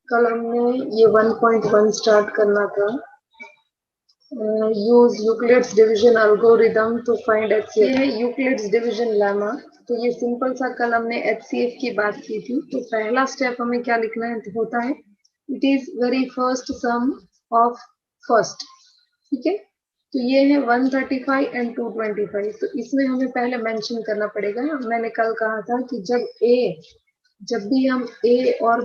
कल हमने ये 1.1 स्टार्ट करना था। Use Euclid's division algorithm to find HCF। ये है यूक्लिड्स डिवीजन लेमा। तो ये सिंपल सा कल हमने HCF की बात की थी। तो पहला स्टेप हमें क्या लिखना है होता है, it is very first sum of first. ठीक है, तो ये है 135 एंड 225। तो इसमें हमें पहले मेंशन करना पड़ेगा। मैंने कल कहा था कि जब भी हम ए और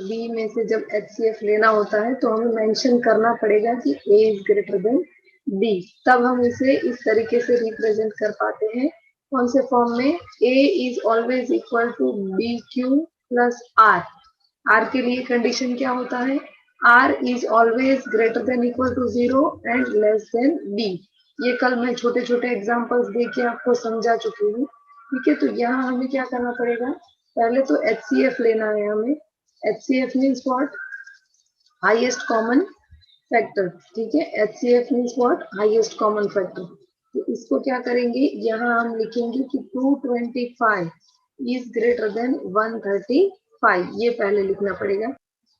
बी में से जब HCF लेना होता है तो हमें मेंशन करना पड़ेगा कि A is greater than B। तब हम इसे इस तरीके से रिप्रेजेंट कर पाते हैं। कौन से फॉर्म में? A is always equal to BQ plus R। R के लिए कंडीशन क्या होता है? R is always greater than equal to 0 and less than B। ये कल मैं छोटे छोटे एग्जांपल्स देके आपको समझा चुकी हूँ। ठीक है, तो यहाँ हमें क्या करना पड़ेगा? पहले तो HCF लेना है हमें। HCF means what? Highest common factor। ठीक है, HCF means what? Highest common factor। तो इसको क्या करेंगे, यहाँ हम लिखेंगे कि 225 is greater than 135। ये पहले लिखना पड़ेगा।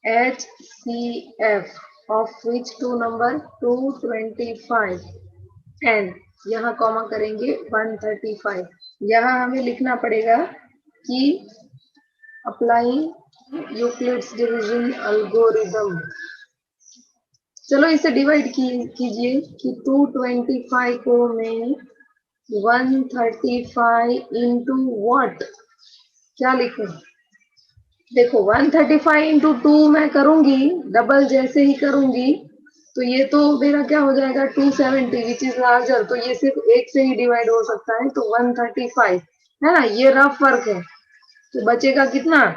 HCF of which two number? 225 and यहाँ कॉमा करेंगे 135। यहाँ हमें लिखना पड़ेगा कि अप्लाइंग यूक्लिड्स डिवीजन एल्गोरिदम। चलो इसे डिवाइड कीजिए कि 225 को मैं 135 इंटू व्हाट क्या लिखूं? देखो 135 इंटू 2 मैं करूंगी, डबल जैसे ही करूंगी तो ये तो मेरा क्या हो जाएगा 270 विच इज लार्जर। तो ये सिर्फ एक से ही डिवाइड हो सकता है, तो 135 है ना, ये रफ वर्क है। तो बचेगा कितना?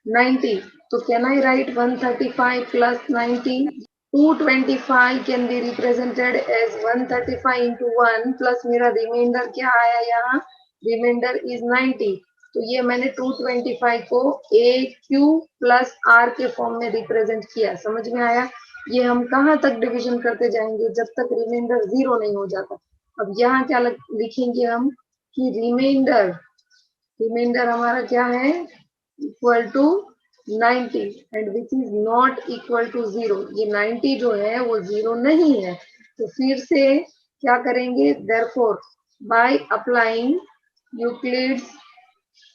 90। तो can I write 135 plus 90? 225 can be represented as 135 into 1 plus मेरा रिमाइंडर क्या आया यहाँ? Remainder is 90। तो ये मैंने 225 को AQ प्लस R के फॉर्म में रिप्रेजेंट किया। समझ में आया? ये हम कहाँ तक डिवीजन करते जाएंगे जब तक रिमाइंडर 0 नहीं हो जाता। अब यहाँ क्या लिखेंगे हम कि रिमाइंडर हमारा क्या है? Equal to 90 and which is not equal to 0। ये 90 जो है वो 0 नहीं है। तो फिर से क्या करेंगे? Therefore by applying Euclid's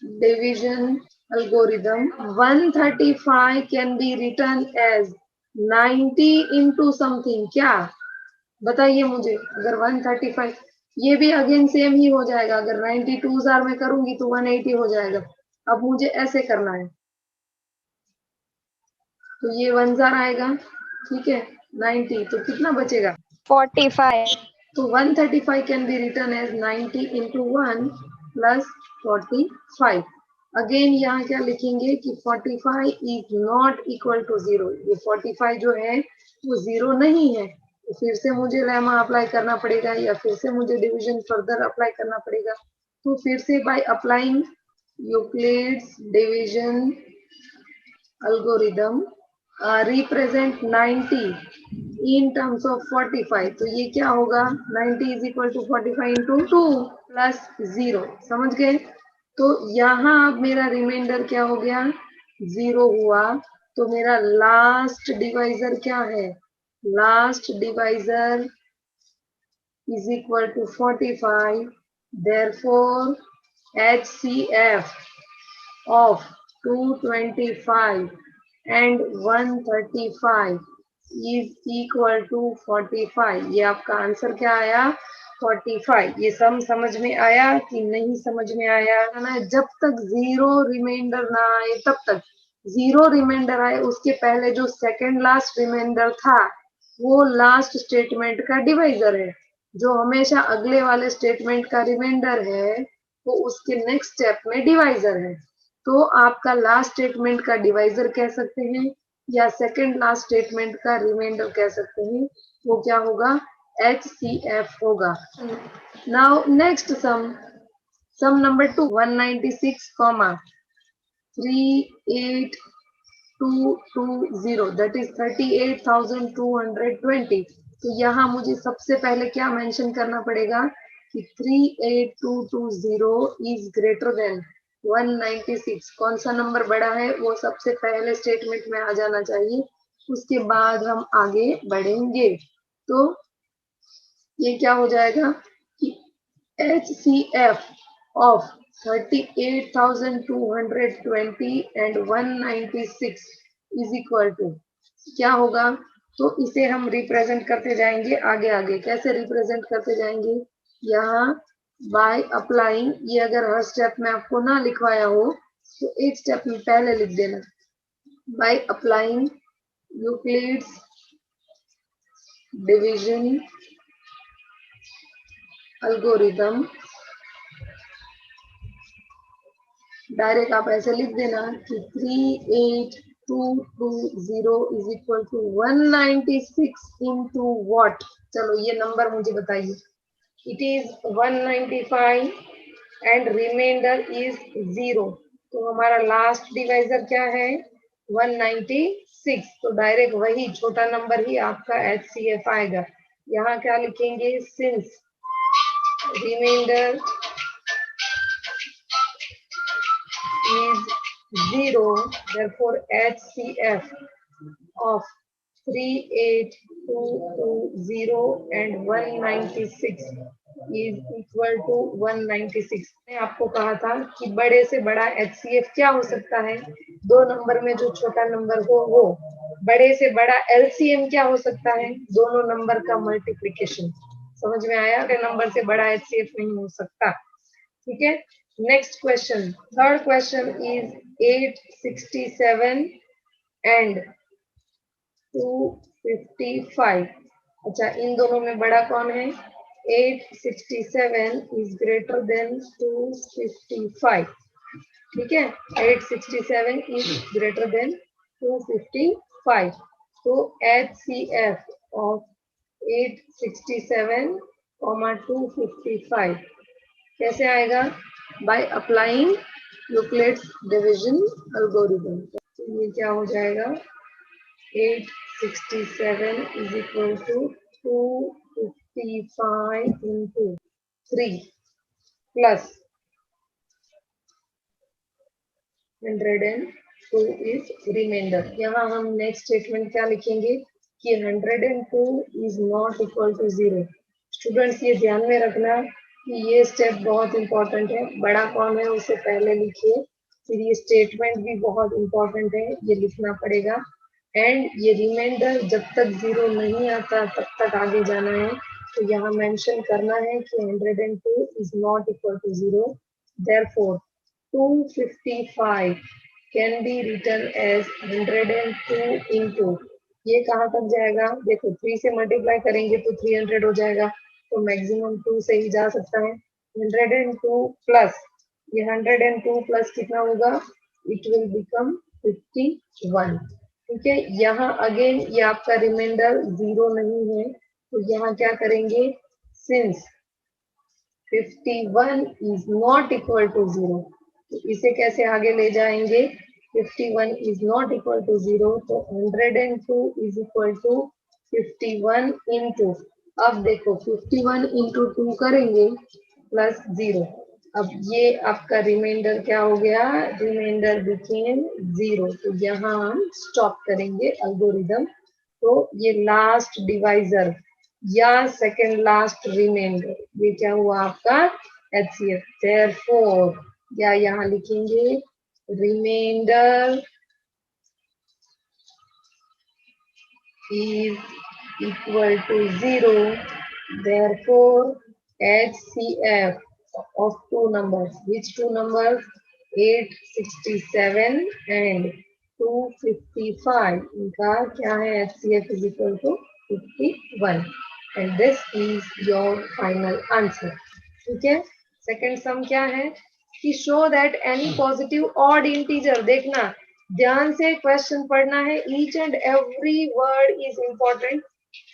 division algorithm 135 can be written as 90 into something. क्या बताइए मुझे? अगर 135, ये भी अगेन सेम ही हो जाएगा। अगर 92 जार में करूंगी तो 180 हो जाएगा। अब मुझे ऐसे करना है, तो ये 1 जार आएगा। ठीक है, 90 तो कितना बचेगा? 45। तो 135 can be written as 90 into 1 plus 45। Again यहाँ क्या लिखेंगे कि 45 इज नॉट इक्वल टू 0। ये 45 जो है वो 0 नहीं है। तो फिर से मुझे लेमा अप्लाई करना पड़ेगा या फिर से मुझे डिवीजन फर्दर अप्लाई करना पड़ेगा। तो फिर से by applying Euclid's division algorithm represent 90 in terms of 45। तो ये क्या होगा? 90 is equal to 45 into 2 plus 0। समझ गए? तो यहाँ अब मेरा रिमाइंडर क्या हो गया? 0 हुआ। तो मेरा लास्ट डिवाइजर क्या है? Last divisor is equal to 45। Therefore HCF of 225 and 135 is equal to 45। ये आपका आंसर क्या आया? 45। ये सम समझ में आया कि नहीं समझ में आया? ना, जब तक 0 रिमाइंडर ना आए तब तक। 0 रिमाइंडर आए उसके पहले जो सेकंड लास्ट रिमाइंडर था वो लास्ट स्टेटमेंट का डिवाइजर है। जो हमेशा अगले वाले स्टेटमेंट का रिमाइंडर है वो उसके नेक्स्ट स्टेप में डिवाइजर है। तो आपका लास्ट स्टेटमेंट का डिवाइजर कह सकते हैं या सेकंड लास्ट स्टेटमेंट का रिमाइंडर कह सकते हैं। वो क्या होगा? HCF होगा। Now next sum number 2, 196, 38220 that is 38,220। तो यहाँ मुझे सबसे पहले क्या मेंशन करना पड़ेगा कि 38220 इज ग्रेटर देन 196। कौन सा नंबर बड़ा है वो सबसे पहले स्टेटमेंट में आ जाना चाहिए, उसके बाद हम आगे बढ़ेंगे। तो ये क्या हो जाएगा कि HCF of 38,220 and 196 is equal to क्या होगा? तो इसे हम रिप्रेजेंट करते जाएंगे आगे आगे। कैसे रिप्रेजेंट करते जाएंगे? यहाँ बाय अप्लाइंग, ये अगर हर स्टेप में आपको ना लिखवाया हो तो एक स्टेप में पहले लिख देना। By applying Euclid's division algorithm, direct आप ऐसे लिख देना कि 38220 is equal to 196 into what. चलो ये नंबर मुझे बताइए। It is 195 and remainder is 0। तो हमारा लास्ट डिवाइजर क्या है? 196। तो डायरेक्ट वही छोटा नंबर ही आपका HCF आएगा। यहाँ क्या लिखेंगे? Since reminder is 0, therefore HCF of 38220 and 196 is equal to 196। मैं आपको कहा था कि बड़े से बड़ा HCF क्या हो सकता है? दो नंबर में जो छोटा नंबर हो वो। बड़े से बड़ा LCM क्या हो सकता है? दोनों नंबर का मल्टीप्लिकेशन। समझ में आया? नंबर से बड़ा HCF नहीं हो सकता। ठीक है, next question, third question is 867 and 255। अच्छा, इन दोनों में बड़ा कौन है? 867 इज ग्रेटर देन 255। ठीक है, 867 इज ग्रेटर देन 255। तो HCF ऑफ 867, 255 कैसे आएगा? By applying Euclid's division algorithm. तो ये क्या हो जाएगा? 867 is equal to 255 into 3 plus 102 is remainder. यहाँ हम नेक्स्ट स्टेटमेंट क्या लिखेंगे कि 102 is not equal to 0। Students ये ध्यान में रखना कि ये स्टेप बहुत इंपॉर्टेंट है। बड़ा कौन है उसे पहले लिखिए, फिर ये स्टेटमेंट भी बहुत इंपॉर्टेंट है, ये लिखना पड़ेगा। एंड ये रिमाइंडर जब तक 0 नहीं आता तब तक आगे जाना है। तो यहाँ मेंशन करना है कि 102 is not equal to 0, therefore 255 can be written as 102 into, ये कहाँ तक जाएगा? देखो 3 से मल्टीप्लाई करेंगे तो 300 हो जाएगा, तो मैक्सिमम 2 से ही जा सकता है। 102 प्लस ये 102 प्लस कितना होगा? It will become 51। ठीक है, यहाँ अगेन ये आपका रिमाइंडर 0 नहीं है, तो यहाँ क्या करेंगे? Since 51 is not equal to 0, तो इसे कैसे आगे ले जाएंगे? 51 इज नॉट इक्वल टू 0, तो 102 इज इक्वल टू 51 इंटू, अब देखो 51 इंटू 2 करेंगे प्लस 0। अब ये आपका रिमाइंडर क्या हो गया? Remainder became 0। तो यहाँ हम स्टॉप करेंगे एल्गोरिथम। तो ये लास्ट डिवाइजर या सेकेंड लास्ट रिमाइंडर, ये क्या हुआ आपका? HCF। देयरफॉर या यहाँ लिखेंगे remainder is equal to 0, therefore HCF of two numbers, which two numbers? 867 and 255, इनका क्या है? HCF is equal to 51 and this is your final answer। ठीक है, सेकेंड सम क्या है कि show that any positive odd integer, देखना ध्यान से क्वेश्चन पढ़ना है, each and every word is important.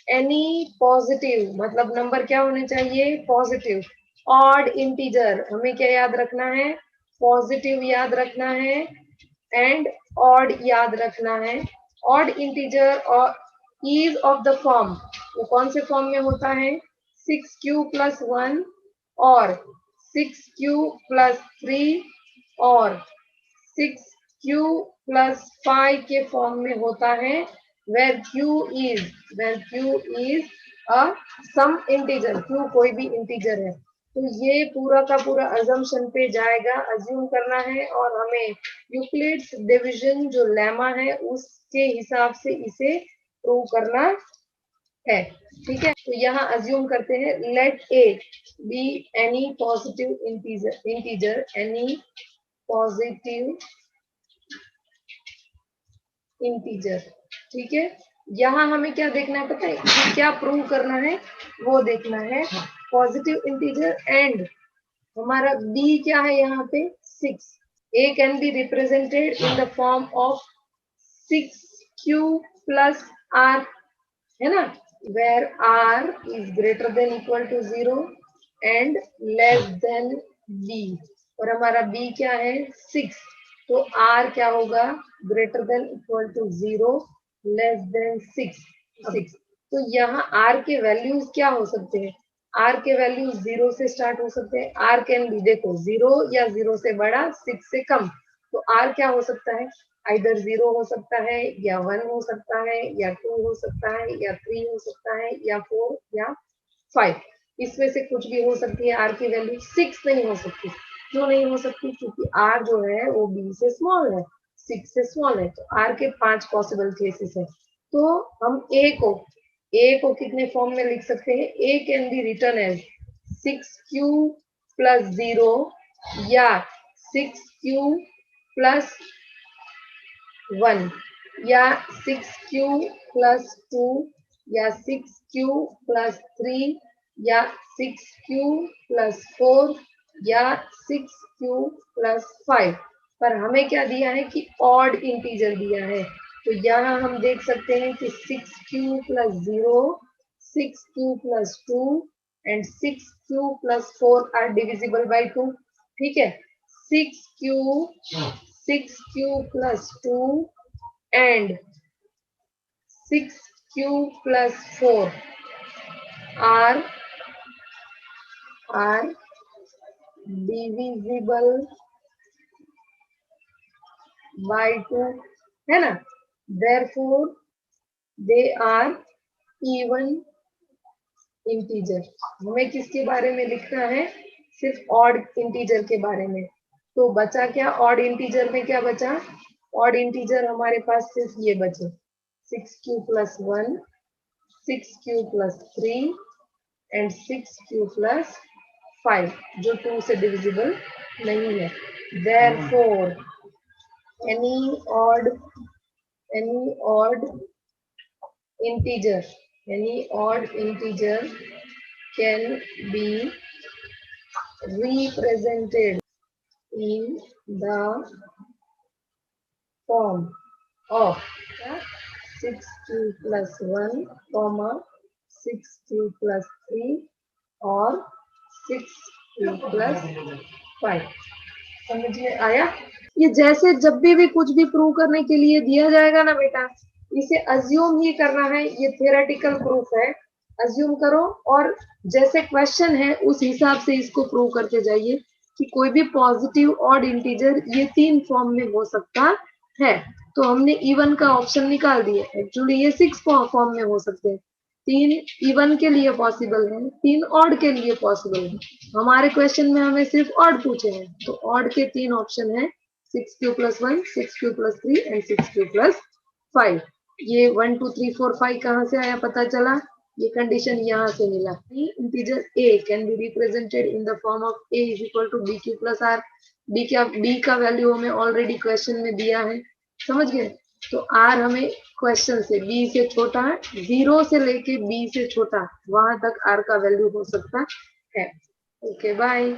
Any positive मतलब नंबर क्या होने चाहिए? पॉजिटिव। ऑड इंटीजर हमें क्या याद रखना है? पॉजिटिव याद रखना है एंड ऑड याद रखना है। ऑड इंटीजर और इज ऑफ द फॉर्म, वो कौन से फॉर्म में होता है? 6q + 1 और 6q प्लस 3 और 6q प्लस 5 के फॉर्म में होता है, where q is a some integer, q कोई भी इंटीजर है। तो ये पूरा का पूरा अजम्पशन पे जाएगा, अज्यूम करना है और हमें यूक्लिड्स डिवीजन जो लेमा है उसके हिसाब से इसे प्रूव करना है। ठीक है, तो यहाँ अज्यूम करते हैं let a be any positive integer any positive integer. ठीक है, यहाँ हमें क्या देखना है पता है, कि क्या प्रूव करना है वो देखना है, पॉजिटिव इंटीजर एंड हमारा b क्या है यहाँ पे 6। a can be represented in the form of 6q plus r, है ना, where r is greater than equal to 0 and less than b, और हमारा b क्या है 6, तो r क्या होगा greater than equal to 0 less than 6। तो यहाँ r के वैल्यूज क्या हो सकते हैं, r के वैल्यूज 0 से स्टार्ट हो सकते हैं, r कैन बी देखो 0 या 0 से बड़ा 6 से कम, तो r क्या हो सकता है, आइदर 0 हो सकता है या 1 हो सकता है या 2 हो सकता है या 3 हो सकता है या 4 या 5, इसमें से कुछ भी हो सकती है। r की वैल्यू 6 नहीं हो सकती, क्यों नहीं हो सकती, क्योंकि r जो है वो b से स्मॉल है, 6 से स्मॉल है, तो r के 5 पॉसिबल केसेस है। तो हम a को कितने फॉर्म में लिख सकते हैं, a can be written as 6q plus 0 या 6q प्लस 1 या 6q प्लस 2 या 6q प्लस 3 या 6q प्लस 4 या 6q प्लस 5, पर हमें क्या दिया है कि ऑड इंटीजर दिया है, तो यहाँ हम देख सकते हैं कि 6q plus 0, 6q plus 2 and 6q plus 4 are divisible by 2। ठीक है, 6q plus 2 and 6q plus 4 are divisible by 2, है ना, therefore they are even integer। हमें किसके बारे में लिखना है, सिर्फ ऑड इंटीजर के बारे में। तो बचा क्या, ऑड इंटीजर में क्या बचा, ऑड इंटीजर हमारे पास सिर्फ ये बचे 6q plus 1, 6q plus 3 and 6q plus 5 जो 2 से डिविजिबल नहीं है। therefore any odd integer can be represented in the form of 6q plus 1, 6q plus 3 और 6q plus 5। समझ में आया? ये जैसे जब भी कुछ भी प्रूव करने के लिए दिया जाएगा ना बेटा, इसे अज्यूम ही करना है, ये थियोरेटिकल प्रूफ है, अज्यूम करो और जैसे क्वेश्चन है उस हिसाब से इसको प्रूव करते जाइए कि कोई भी पॉजिटिव ऑड इंटीजर ये 3 फॉर्म में हो सकता है। तो हमने इवन का ऑप्शन निकाल दिया, एक्चुअली ये 6 फॉर्म में हो सकते हैं, 3 इवन के लिए पॉसिबल है, 3 ऑड के लिए पॉसिबल है। हमारे क्वेश्चन में हमें सिर्फ ऑड पूछे हैं, तो ऑड के 3 ऑप्शन है 6q plus 1, 6q plus 3 and 6q plus 5। ये 1 2 3 4 5 कहाँ से आया पता चला, ये कंडीशन यहाँ से मिला। Integer a can be represented in the form of a is equal to bq plus r। b का वैल्यू हमें ऑलरेडी क्वेश्चन में दिया है, समझ गए, तो r हमें क्वेश्चन से b से छोटा, 0 से लेके b से छोटा वहां तक r का वैल्यू हो सकता है। Okay bye.